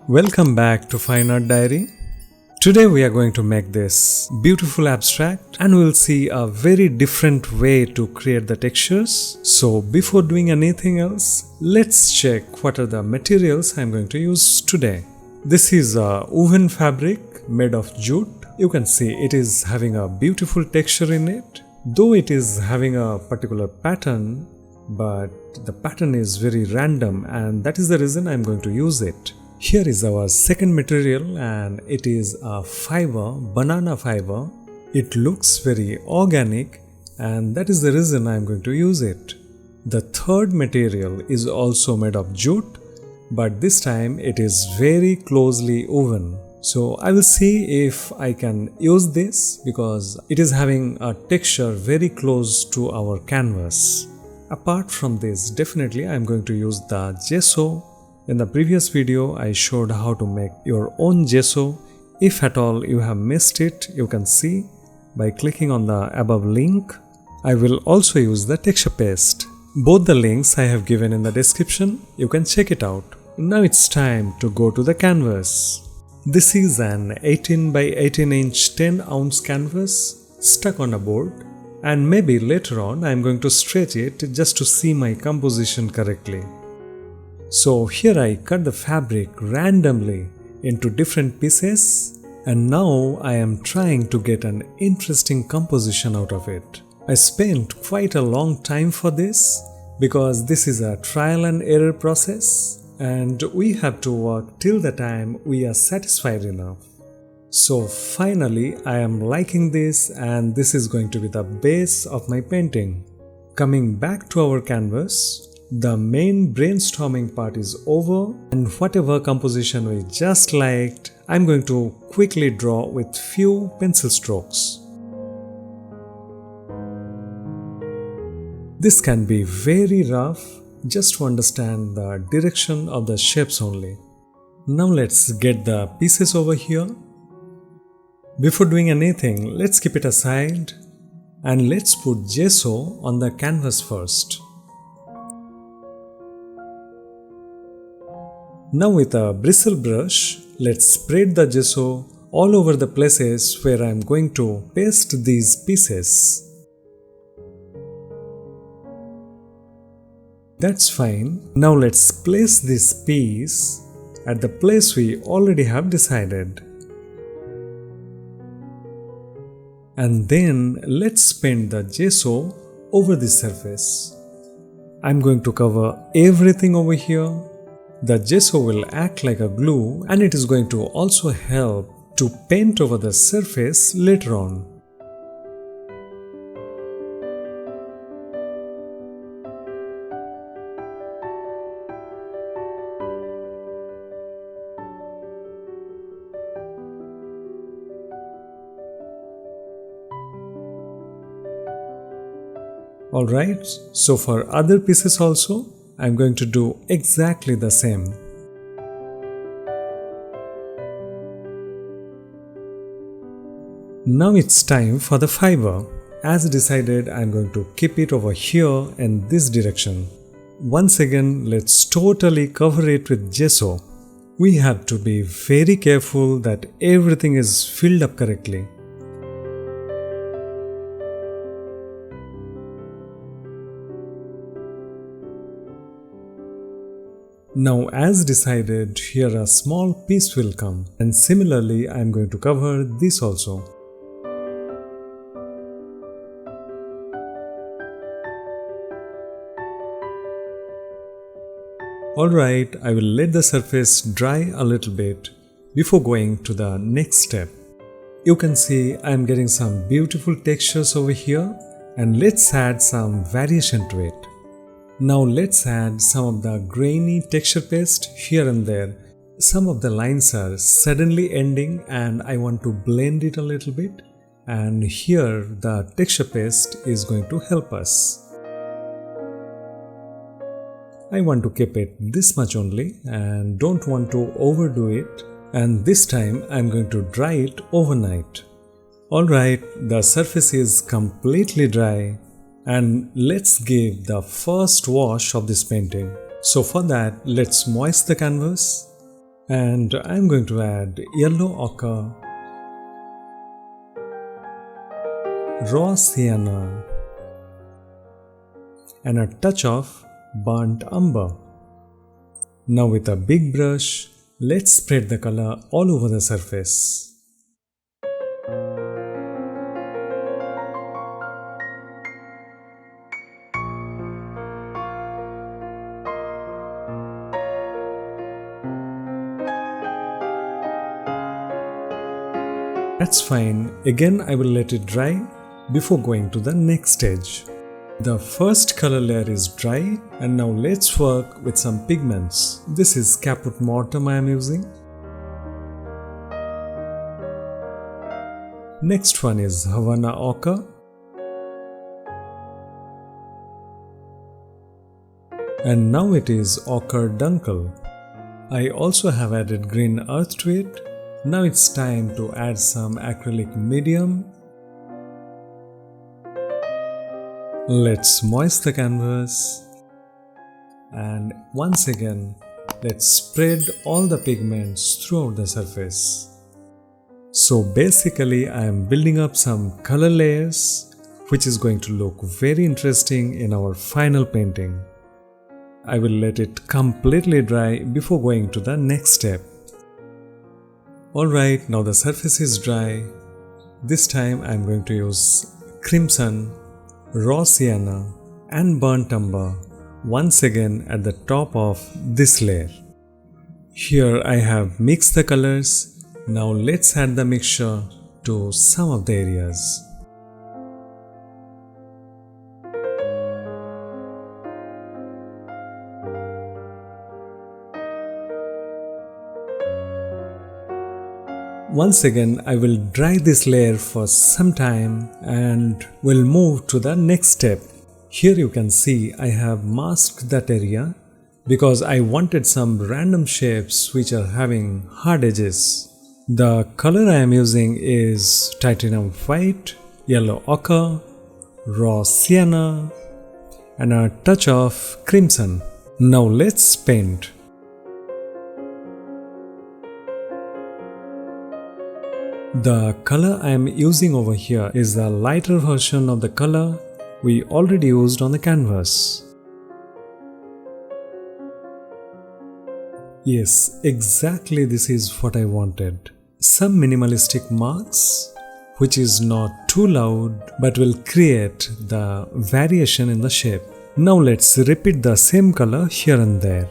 Welcome back to Fine Art Diary. Today we are going to make this beautiful abstract and we'll see a very different way to create the textures. So before doing anything else, let's check what are the materials I'm going to use today. This is a woven fabric made of jute. You can see it is having a beautiful texture in it, though it is having a particular pattern, but the pattern is very random and that is the reason I'm going to use it. Here is our second material and it is a fiber, banana fiber. It looks very organic and that is the reason I am going to use it. The third material is also made of jute, but this time it is very closely woven. So I will see if I can use this because it is having a texture very close to our canvas. Apart from this, definitely I am going to use the gesso. In the previous video, I showed how to make your own gesso. If at all you have missed it, you can see by clicking on the above link. I will also use the texture paste. Both the links I have given in the description. You can check it out. Now it's time to go to the canvas. This is an 18 by 18 inch 10 ounce canvas stuck on a board, and maybe later on I am going to stretch it just to see my composition correctly. So here I cut the fabric randomly into different pieces and now I am trying to get an interesting composition out of it. I spent quite a long time for this because this is a trial and error process and we have to work till the time we are satisfied enough. So finally I am liking this and this is going to be the base of my painting. Coming back to our canvas, the main brainstorming part is over and whatever composition we just liked, I'm going to quickly draw with few pencil strokes. This can be very rough just to understand the direction of the shapes only. Now let's get the pieces over here. Before doing anything, let's keep it aside and let's put gesso on the canvas first. Now with a bristle brush, let's spread the gesso all over the places where I am going to paste these pieces. That's fine. Now let's place this piece at the place we already have decided. And then let's paint the gesso over this surface. I'm going to cover everything over here. The gesso will act like a glue and it is going to also help to paint over the surface later on. Alright, so for other pieces also, I'm going to do exactly the same. Now it's time for the fiber. As decided, I'm going to keep it over here in this direction. Once again, let's totally cover it with gesso. We have to be very careful that everything is filled up correctly. Now as decided, here a small piece will come and similarly I am going to cover this also. Alright, I will let the surface dry a little bit before going to the next step. You can see I am getting some beautiful textures over here and let's add some variation to it. Now let's add some of the grainy texture paste here and there. Some of the lines are suddenly ending and I want to blend it a little bit, and here the texture paste is going to help us. I want to keep it this much only and don't want to overdo it, and this time I'm going to dry it overnight. Alright, the surface is completely dry. And let's give the first wash of this painting. So for that, let's moisten the canvas. And I'm going to add yellow ochre, raw sienna, and a touch of burnt umber. Now with a big brush, let's spread the color all over the surface. That's fine. Again, I will let it dry before going to the next stage. The first color layer is dry, and now let's work with some pigments. This is caput mortuum I am using. Next one is Havana ochre. And now it is ochre dunkel. I also have added green earth to it. Now it's time to add some acrylic medium. Let's moist the canvas. And once again, let's spread all the pigments throughout the surface. So basically, I am building up some color layers, which is going to look very interesting in our final painting. I will let it completely dry before going to the next step. Alright, now the surface is dry. This time I am going to use crimson, raw sienna and burnt umber once again at the top of this layer. Here I have mixed the colors. Now let's add the mixture to some of the areas. Once again, I will dry this layer for some time and will move to the next step. Here you can see I have masked that area because I wanted some random shapes which are having hard edges. The color I am using is titanium white, yellow ochre, raw sienna and a touch of crimson. Now let's paint. The color I am using over here is the lighter version of the color we already used on the canvas. Yes, exactly this is what I wanted. Some minimalistic marks, which is not too loud but will create the variation in the shape. Now let's repeat the same color here and there.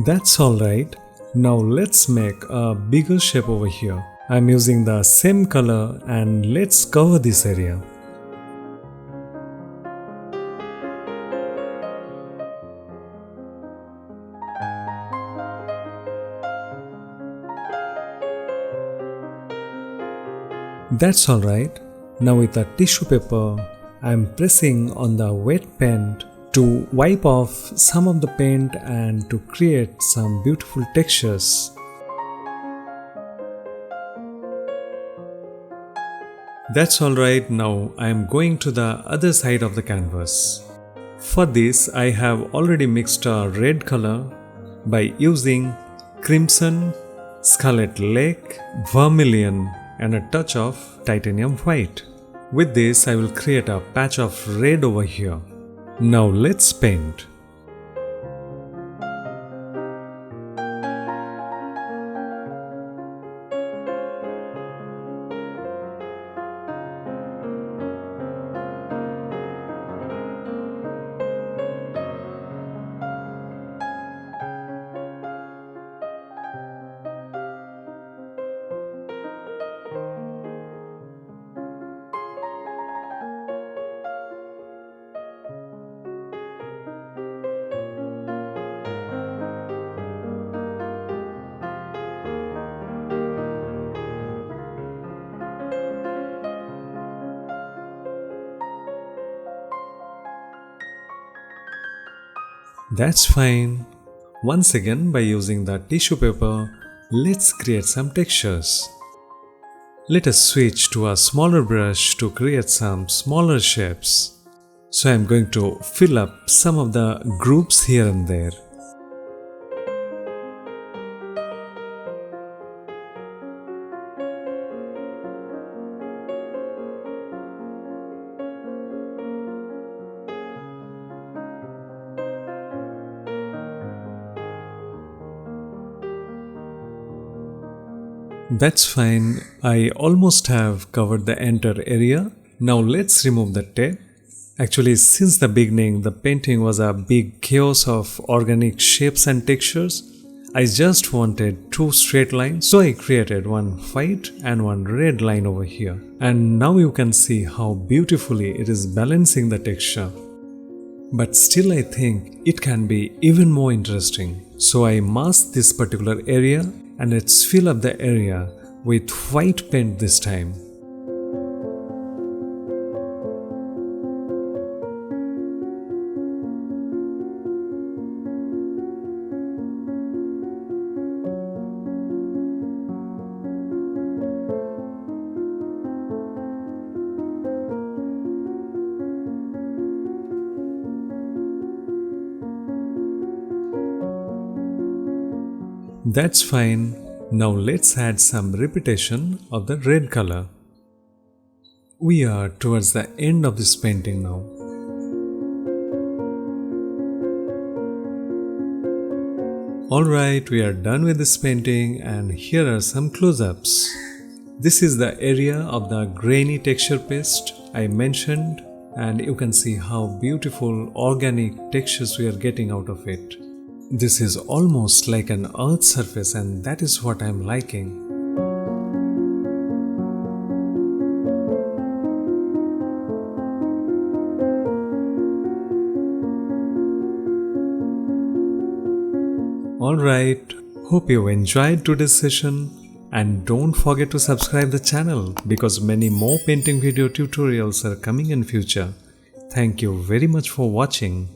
That's alright. Now let's make a bigger shape over here. I'm using the same color and let's cover this area. That's alright. Now with a tissue paper, I'm pressing on the wet paint to wipe off some of the paint and to create some beautiful textures. That's alright. Now I am going to the other side of the canvas. For this I have already mixed a red color by using crimson, scarlet lake, vermilion and a touch of titanium white. With this I will create a patch of red over here. Now let's paint. That's fine. Once again, by using the tissue paper, let's create some textures. Let us switch to a smaller brush to create some smaller shapes. So I'm going to fill up some of the groups here and there. That's fine, I almost have covered the entire area. Now let's remove the tape. Actually, since the beginning, the painting was a big chaos of organic shapes and textures. I just wanted two straight lines, so I created one white and one red line over here. And now you can see how beautifully it is balancing the texture. But still I think it can be even more interesting. So I masked this particular area and let's fill up the area with white paint this time. That's fine. Now let's add some repetition of the red color. We are towards the end of this painting now. Alright, we are done with this painting and here are some close-ups. This is the area of the grainy texture paste I mentioned, and you can see how beautiful organic textures we are getting out of it. This is almost like an earth surface and that is what I am liking. Alright, hope you enjoyed today's session and don't forget to subscribe the channel because many more painting video tutorials are coming in future. Thank you very much for watching.